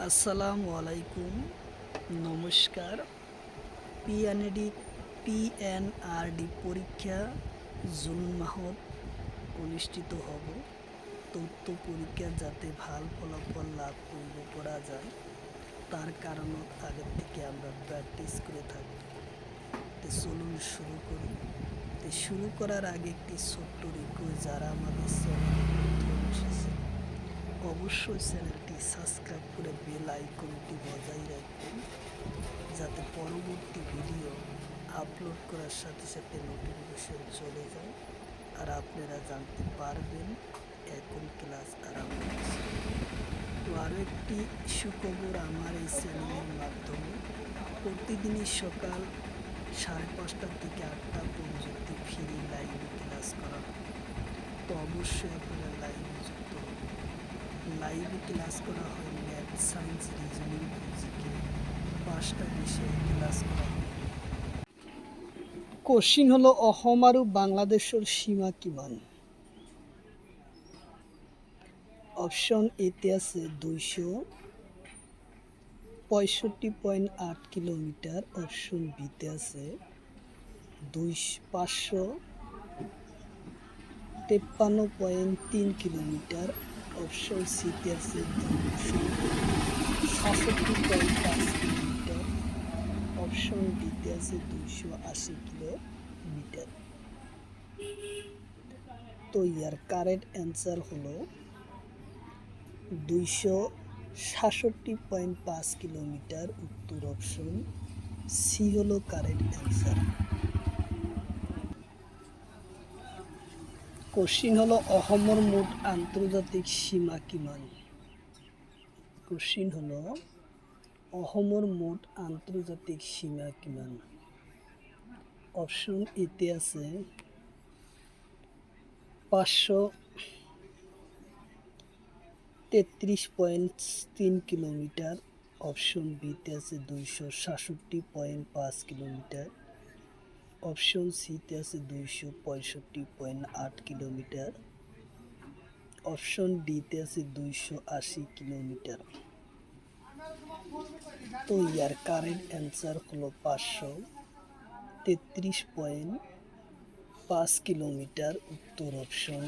আসসালামু আলাইকুম, নমস্কার। পিএনডি পিএনআরডি পরীক্ষা জুন মাহত অনুষ্ঠিত হব। তথ্য পরীক্ষা যাতে ভাল ফলাফল লাভ করব করা যায় তার কারণত আগের থেকে আমরা প্র্যাকটিস করে থাকি। তো চলুন শুরু করি। তো শুরু করার আগে একটি ছোট্ট রিকোয়েস্ট, যারা আমাদের চ্যানেলে প্রথম এসেছে অবশ্যই চ্যানেলটি সাবস্ক্রাইব করে বেল আইকনটি বজায় রাখবেন, যাতে পরবর্তী ভিডিও আপলোড করার সাথে সাথে নোটিফিকেশন চলে যায় আর আপনারা জানতে পারবেন এখন ক্লাস আরম্ভ হচ্ছে। তো আরও একটি সুখবর, আমার এই চ্যানেলের মাধ্যমে প্রতিদিনই সকাল 5:30 থেকে 8টা পর্যন্ত ফ্রি লাইভে ক্লাস করা হয়। তো অবশ্যই আপনারা লাইভে যুক্ত হন। লাইভে ক্লাস করা হয় ম্যাথ, সায়েন্স, রিজনিং, জিকে 5টা বিষয়ে ক্লাস করা হয়। কোশ্চিন হলো অসম আৰু বাংলাদেশৰ সীমা কিমান? অপশন এতে আছে 265.8 কিলোমিটার, অপশন বিতে আছে 553.3 কিলোমিটার, অপশন সিতে আছে 267.5 কিলোমিটার, অপশন ডিতে আছে 280 কিলোমিটার। তো ইয়ার কারেক্ট অ্যান্সার হলো 266.5 কিলোমিটার। উত্তর অপশন সি হলো কারেক্ট অ্যান্সার। কোশ্চিন হলো অসমৰ মোট আন্তর্জাতিক সীমা কিমান? কোশ্চিন হলো অসমৰ মোট আন্তর্জাতিক সীমা কিমান? অপশন এতে আছে 533.3 কিলোমিটার, অপশন বিতে আছে 266.5 কিলোমিটার, অপশন সিতে আছে 265.8 কিলোমিটার, অপশন ডিতে আছে 280 কিলোমিটার। তো ইয়ার কারেক্ট অ্যান্সার হলো 533.5 কিলোমিটার। উত্তর অপশন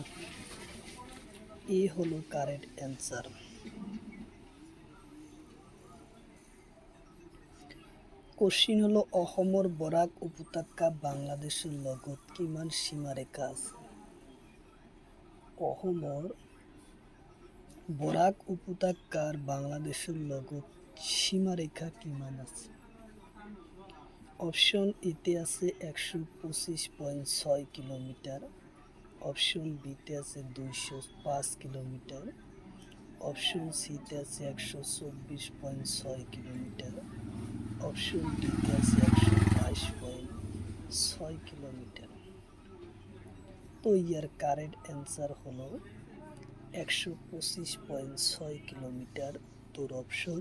এ হলো কারেক্ট অ্যান্সার। কোশ্চিন হলো অসমৰ বৰাক উপত্যকা বাংলাদেশের লগত কিমান সীমারেখা আছে? অসমৰ বরাক উপত্যকার বাংলাদেশের লগত সীমারেখা কিমান আছে? অপশন এতে আছে 125.6 কিলোমিটার, অপশন বিতে আছে 205 কিলোমিটার, অপশন সিতে আছে 124.6 কিলোমিটার, অপশন ডিতে আছে 122.6 কিলোমিটার। তো ইয়ার কারেক্ট অ্যান্সার হলো 125.6 কিলোমিটার। উত্তর অপশন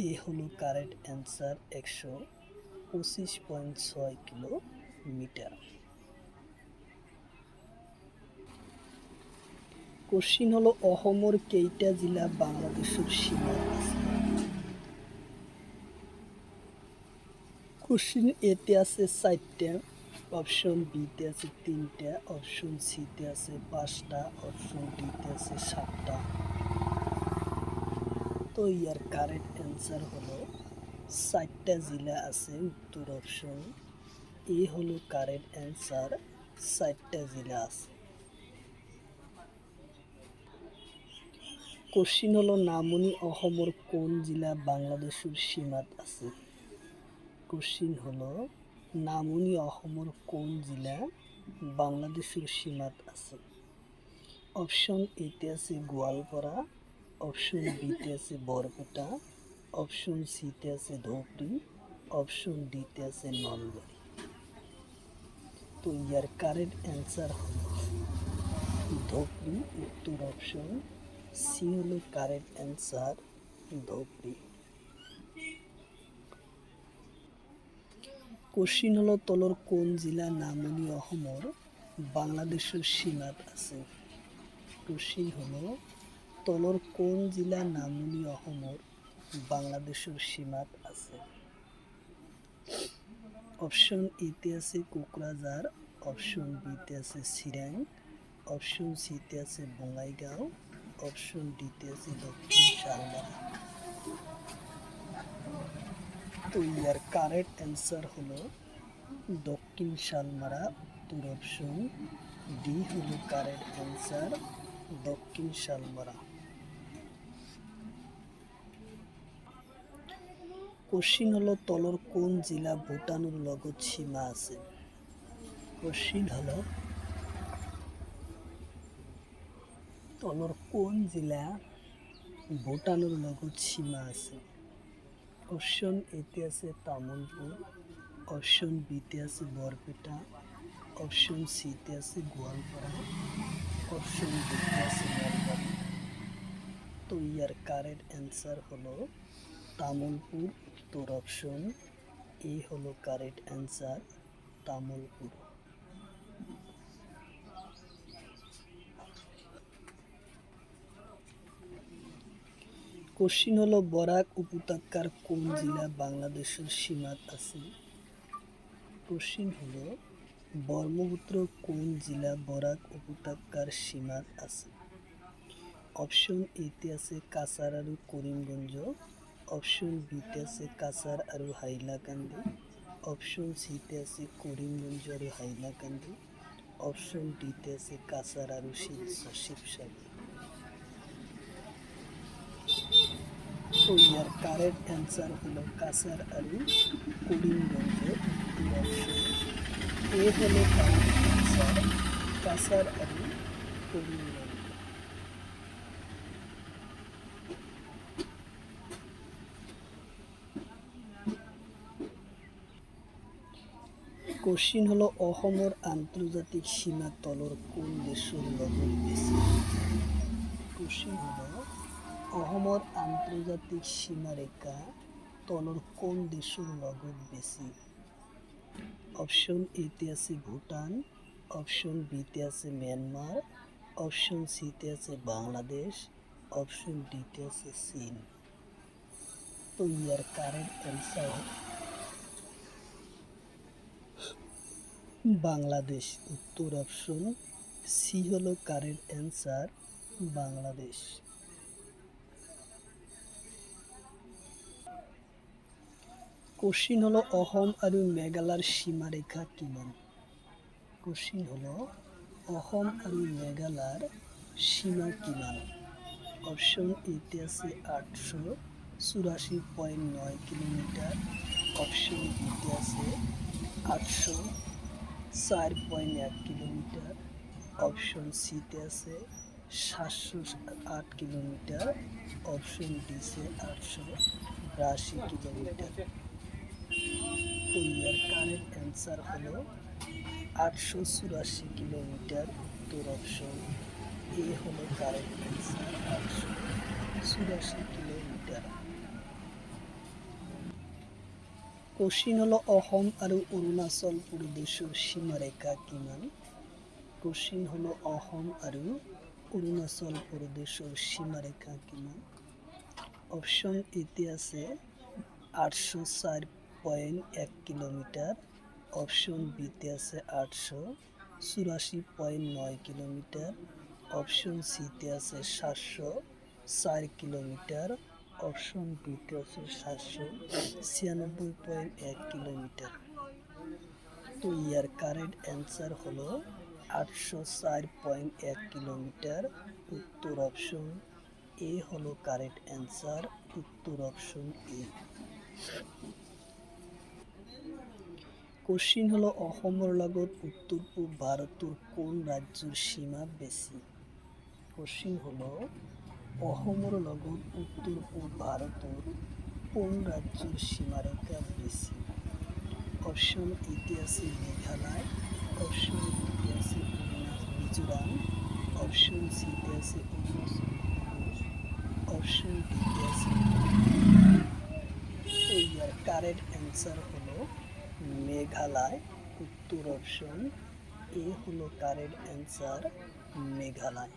এ হলো কারেক্ট অ্যান্সার, 125.6 কিলোমিটার। কোশ্চিন হলো অসমৰ কেইটা জেলা বাংলাদেশের সীমাত আছে? কোশ্চিন এতে আছে 4টা, অপশন বিতে আছে 3টা, অপশন সিতে আছে 5টা, অপশন ডিতে আছে 7টা। তো ইয়ার কারেক্ট অ্যান্সার হলো 4টা জেলা আছে। উত্তর অপশন এ হলো কারেক্ট অ্যান্সার, 4টা জেলা আছে। কোশ্চিন হলো নামনি অসমৰ কোন জেলা বাংলাদেশের সীমাত আছে? কোশ্চিন হলো নামনি অসমৰ কোন জেলা বাংলাদেশের সীমাত আছে? অপশন এতে আছে গোৱালপাৰা, অপশন বিতে আছে বৰপেটা, অপশন সিতে আছে ধুবড়ী, অপশন ডিতে আছে নলবাৰী। তো ইয়ার কারেক্ট অ্যান্সার হলো ধুবড়ী। উত্তর অপশন সি হলো কারেক্ট অ্যান্সার, ধুবড়ী। কোশ্চিন হলো তলৰ কোন জেলা নামনি অসমৰ বাংলাদেশের সীমাত আছে? কোশ্চিন হলো তলৰ কোন জিলা নামনি অসমৰ বাংলাদেশৰ সীমাত আছে? অপশ্যন এতে আছে কোকৰাঝাৰ, অপশ্যন বিতে আছে চিৰাং, অপশ্যন সিতে আছে বঙাইগাঁও, অপশ্যন ডিতে আছে দক্ষিণ শালমারা। তো ইয়ার কারেক্ট অ্যান্সার হলো দক্ষিণ শালমারা। উত্তর অপশন ডি হলো কারেক্ট অ্যান্সার, দক্ষিণ শালমারা। কোশ্চিন হলো তলৰ কোন জিলা ভুটানৰ লগত সীমা আছে? কোশ্চিন হলো তলৰ কোন জিলা ভুটানৰ লগত সীমা আছে? অপশ্যন এতে আছে তামুলপুর, অপশ্যন বিতে আছে বরপেটা, অপশ্যন সিতে আছে গোয়ালপাড়া, অপশ্যন ডিতে আছে নলবাড়ি। তো ইয়ার কারেক্ট অ্যান্সার হলো তামুলপুর। উত্তর অপশন এ হলো কারেক্ট অ্যান্সার, তামুলপুর। কোশ্চিন হলো বরাক উপত্যকার কোন জেলা বাংলাদেশের সীমাত আছে? কোশ্চিন হলো ব্রহ্মপুত্র কোন জেলা বরাক উপত্যকার সীমাত আছে? অপশন এতে আছে কাছার আৰু করিমগঞ্জ, অপশ্যন বিতে আছে কাছাৰ আৰু হাইলাকান্দি, অপশ্যন সিতে আছে করিমগঞ্জ আৰু হাইলাকান্দি, অপশ্যন ডিতে আছে কাছাৰ আৰু শিৱসাগৰ। তো ইয়ার কারেক্ট অ্যান্সার হলো কাছার আৰু করিমগঞ্জ। উত্তর অপশন এ হলো কারেক্ট অ্যান্সার, কাছার আৰু করিমগঞ্জ। কোশ্চিন হলো অসমৰ আন্তৰ্জাতিক সীমা তলৰ কোন দেশৰ লগত বেছি? কোশ্চিন হলো অসমৰ আন্তৰ্জাতিক সীমাৰেখা তলৰ কোন দেশৰ লগত বেছি? অপশ্যন এতে আছে ভুটান, অপশ্যন বিতে আছে ম্যানমার, অপশ্যন সিতে আছে বাংলাদেশ, অপশ্যন ডিতে আছে চীন। তো ইয়ার কারেক্ট অ্যান্সার বাংলাদেশ। উত্তর অপশন সি হলো কারেক্ট অ্যান্সার, বাংলাদেশ। কোশ্চিন হলো অসম আৰু মেঘালয়ৰ সীমাৰেখা কিমান? কোশ্চিন হলো অসম আৰু মেঘালয়ৰ সীমা কিমান? অপশ্যন এতে আছে 884.9 কিলোমিটার, অপশ্যন বিতে আছে 804.1 কিলোমিটার, অপশ্যন সিতে আছে 708 কিলোমিটার, অপশ্যন ডিতে 882 কিলোমিটার। তো ইয়ার কারেক্ট অ্যান্সার হলো 884 কিলোমিটার। উত্তর অপশন এ হলো কারেক্ট অ্যান্সার, 884 কিলোমিটার। কোশ্চিন হলো অসম আৰু অৰুণাচল প্ৰদেশৰ সীমাৰেখা কিমান? কোশ্চিন হলো অসম আৰু অৰুণাচল প্ৰদেশৰ সীমাৰেখা কিমান? অপশ্যন এতে আছে 804.1 কিলোমিটার, অপশ্যন বিতে আছে 884.9 কিলোমিটার, অপশ্যন সিতে আছে 704 কিলোমিটার, অপশ্যন ডিতে আছে 796.1 কিলোমিটার। তো ইয়ার কারেক্ট অ্যান্সার হলো 804.1 কিলোমিটার। উত্তর অপশন এ হলো কারেক্ট অ্যান্সার, উত্তর অপশন এ। কোশ্চিন হলো অসমৰ লগত উত্তৰ পূব ভাৰতৰ কোন ৰাজ্যৰ সীমা বেছি? কোশ্চিন হলো অসমৰ লগত উত্তৰ পূব ভাৰতৰ কোন ৰাজ্যৰ সীমাৰেখা বেছি? অপশ্যন এতে আছে মেঘালয়, অপশ্যন বিতে আছে মিজোরাম, অপশ্যন সিতে আছে অৰুণাচল প্ৰদেশ, অপশ্যন ডিতে আছে। তো ইয়ার কারেক্ট অ্যান্সার হলো মেঘালয়। উত্তর অপশন এ হলো কারেক্ট অ্যান্সার, মেঘালয়।